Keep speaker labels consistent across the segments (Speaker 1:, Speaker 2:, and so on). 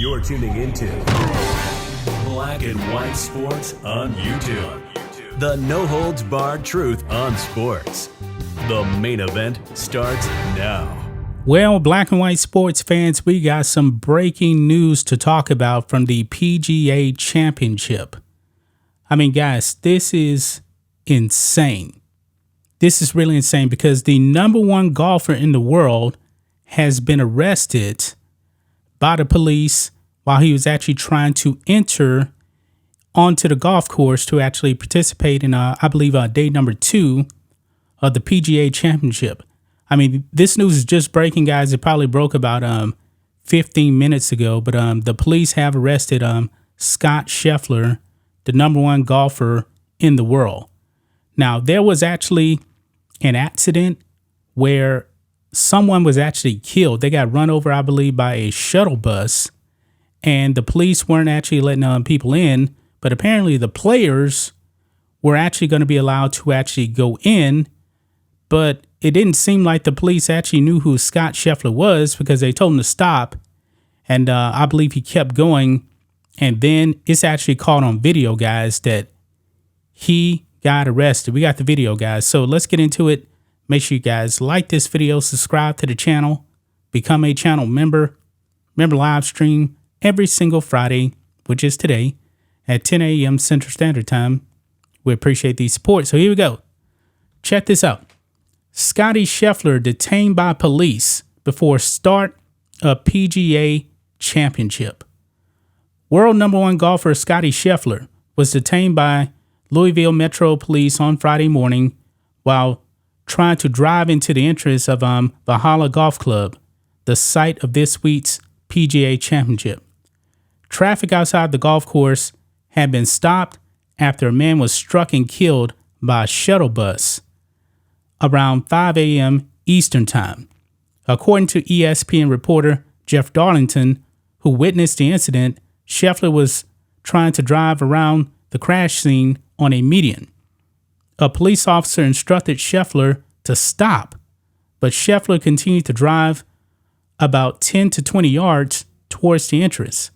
Speaker 1: You're tuning into Black and White Sports on YouTube. The no-holds-barred truth on sports. The main event starts now.
Speaker 2: Well, Black and White sports fans, we got some breaking news to talk about from the PGA Championship. I mean, guys, this is insane. This is really insane because the number one golfer in the world has been arrested by the police while he was actually trying to enter onto the golf course to actually participate in, I believe, day number 2 of the PGA Championship. I mean, this news is just breaking, guys. It probably broke about 15 minutes ago, but the police have arrested Scottie Scheffler, the number one golfer in the world. Now, there was actually an accident where someone was actually killed. They got run over, I believe, by a shuttle bus, and the police weren't actually letting people in, but apparently the players were actually going to be allowed to actually go in, but it didn't seem like the police actually knew who Scottie Scheffler was because they told him to stop, and I believe he kept going, and then it's actually caught on video, guys, that he got arrested. We got the video, guys, so let's get into it. Make sure you guys like this video, subscribe to the channel, become a channel member. Remember, live stream every single Friday, which is today, at 10 a.m. Central Standard Time. We appreciate the support. So here we go. Check this out. Scottie Scheffler detained by police before start of PGA Championship. World number one golfer Scottie Scheffler was detained by Louisville Metro Police on Friday morning while trying to drive into the entrance of Valhalla Golf Club, the site of this week's PGA Championship. Traffic outside the golf course had been stopped after a man was struck and killed by a shuttle bus around 5 a.m. Eastern Time. According to ESPN reporter Jeff Darlington, who witnessed the incident, Scheffler was trying to drive around the crash scene on a median. A police officer instructed Scheffler to stop, but Scheffler continued to drive about 10 to 20 yards towards the entrance.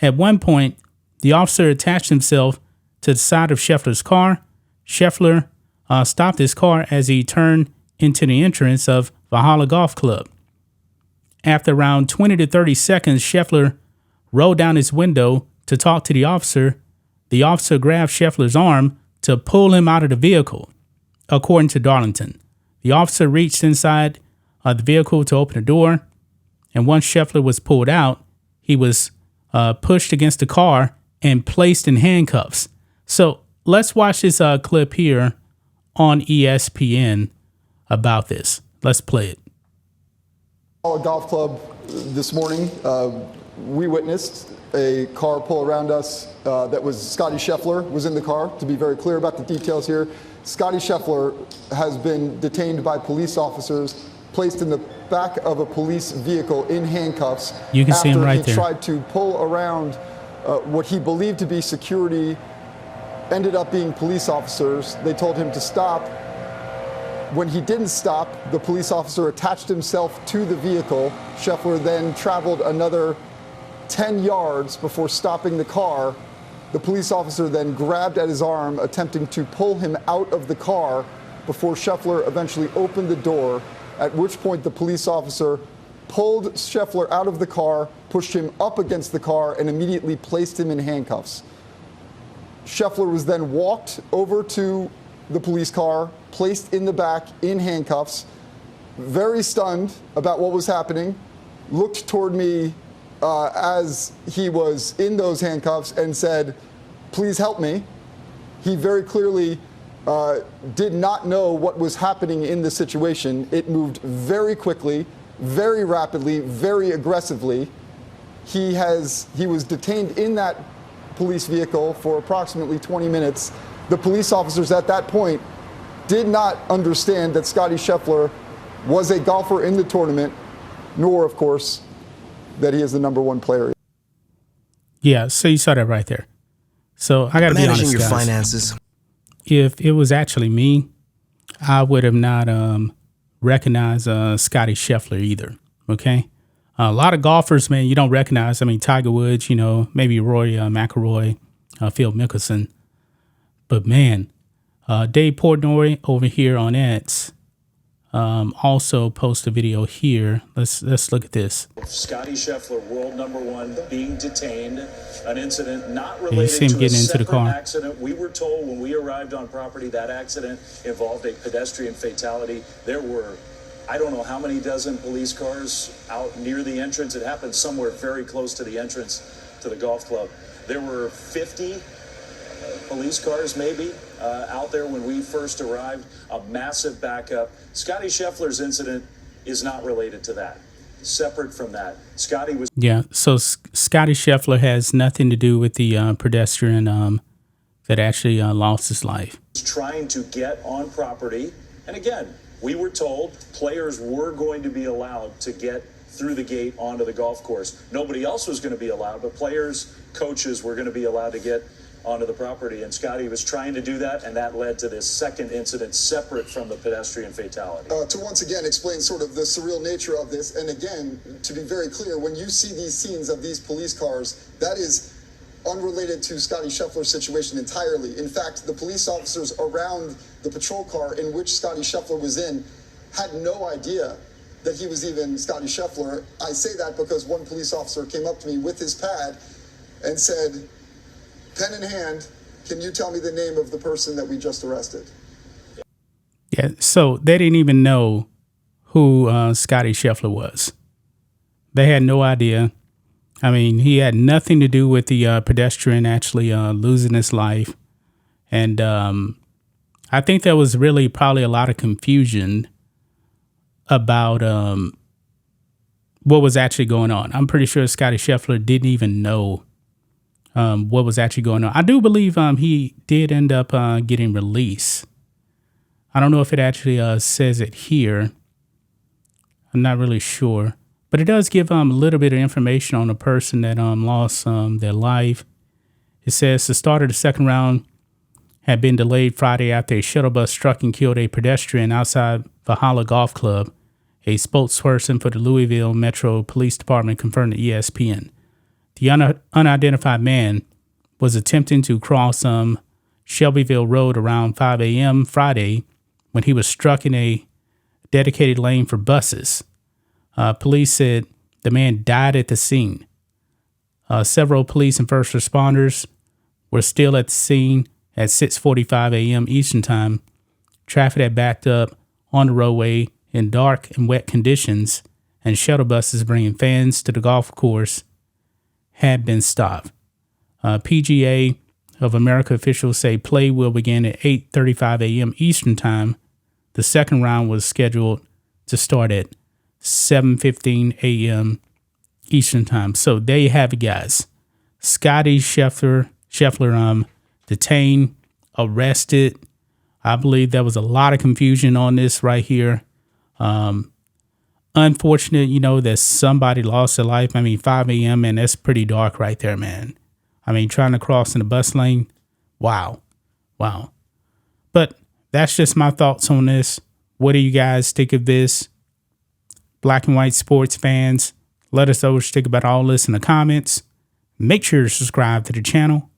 Speaker 2: At one point, the officer attached himself to the side of Scheffler's car. Scheffler stopped his car as he turned into the entrance of Valhalla Golf Club. After around 20 to 30 seconds, Scheffler rolled down his window to talk to the officer. The officer grabbed Scheffler's arm to pull him out of the vehicle, according to Darlington. The officer reached inside the vehicle to open the door, and once Scheffler was pulled out, he was pushed against the car and placed in handcuffs. So let's watch this clip here on ESPN about this. Let's play it.
Speaker 3: Golf club this morning, we witnessed a car pull around us that was Scottie Scheffler was in the car. To be very clear about the details here, Scottie Scheffler has been detained by police officers, placed in the back of a police vehicle in handcuffs.
Speaker 2: You can see him right there.
Speaker 3: After he tried to pull around what he believed to be security, ended up being police officers. They told him to stop. When he didn't stop, the police officer attached himself to the vehicle. Scheffler then traveled another 10 yards before stopping the car. The police officer then grabbed at his arm, attempting to pull him out of the car before Scheffler eventually opened the door, at which point the police officer pulled Scheffler out of the car, pushed him up against the car, and immediately placed him in handcuffs. Scheffler was then walked over to the police car, placed in the back in handcuffs, very stunned about what was happening, looked toward me as he was in those handcuffs and said, "Please help me." He very clearly did not know what was happening in the situation. It moved very quickly, very rapidly, very aggressively. He was detained in that police vehicle for approximately 20 minutes. The police officers at that point did not understand that Scottie Scheffler was a golfer in the tournament, nor, of course, that he is the number one player.
Speaker 2: Yeah, so you saw that right there. So I got to be honest,
Speaker 4: managing your
Speaker 2: guys.
Speaker 4: finances.
Speaker 2: If it was actually me, I would have not recognized Scottie Scheffler either. Okay, A lot of golfers, man, you don't recognize. I mean, Tiger Woods, maybe Rory McIlroy, Phil Mickelson. But, man, Dave Portnoy over here on X also post a video here. Let's look at this.
Speaker 4: Scottie Scheffler, world number one, being detained. An incident not
Speaker 2: You
Speaker 4: related
Speaker 2: see him
Speaker 4: to a
Speaker 2: getting into the
Speaker 4: separate
Speaker 2: car.
Speaker 4: accident. We were told when we arrived on property that accident involved a pedestrian fatality. There were, I don't know how many dozen police cars out near the entrance. It happened somewhere very close to the entrance to the golf club. There were 50 police cars maybe out there when we first arrived. A massive backup. Scottie Scheffler's incident is not related to that. Separate from that, Scottie was...
Speaker 2: Yeah, so Scottie Scheffler has nothing to do with the pedestrian that actually lost his life.
Speaker 4: trying to get on property. And again, we were told players were going to be allowed to get through the gate onto the golf course. Nobody else was going to be allowed, but players, coaches were going to be allowed to get onto the property. And Scottie was trying to do that, and that led to this second incident separate from the pedestrian fatality.
Speaker 3: To once again explain sort of the surreal nature of this, and again, to be very clear, when you see these scenes of these police cars, that is unrelated to Scottie Scheffler's situation entirely. In fact, the police officers around the patrol car in which Scottie Scheffler was in had no idea that he was even Scottie Scheffler. I say that because one police officer came up to me with his pad and said, pen in hand, can you tell me the name of the person that we just arrested?
Speaker 2: Yeah, so they didn't even know who Scottie Scheffler was. They had no idea. I mean, he had nothing to do with the pedestrian actually losing his life. And I think there was really probably a lot of confusion about what was actually going on. I'm pretty sure Scottie Scheffler didn't even know what was actually going on. I do believe he did end up getting released. I don't know if it actually says it here. I'm not really sure. But it does give a little bit of information on the person that lost their life. It says the start of the second round had been delayed Friday after a shuttle bus struck and killed a pedestrian outside Valhalla Golf Club. A spokesperson for the Louisville Metro Police Department confirmed to ESPN. The unidentified man was attempting to cross Shelbyville Road around 5 a.m. Friday when he was struck in a dedicated lane for buses. Police said the man died at the scene. Several police and first responders were still at the scene at 6:45 a.m. Eastern Time. Traffic had backed up on the roadway in dark and wet conditions, and shuttle buses bringing fans to the golf course had been stopped. PGA of America officials say play will begin at 8:35 a.m. Eastern Time. The second round was scheduled to start at 7:15 a.m. Eastern Time. So there you have it, guys. Scottie Scheffler detained, arrested. I believe there was a lot of confusion on this right here. Unfortunate, that somebody lost their life. I mean, 5 a.m., and that's pretty dark right there, man. I mean, trying to cross in the bus lane. Wow. But that's just my thoughts on this. What do you guys think of this? Black and white sports fans, let us know what you think about all this in the comments. Make sure to subscribe to the channel,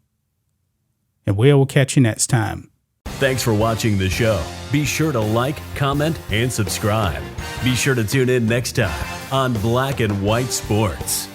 Speaker 2: and we'll catch you next time.
Speaker 1: Thanks for watching the show. Be sure to like, comment, and subscribe. Be sure to tune in next time on Black and White Sports.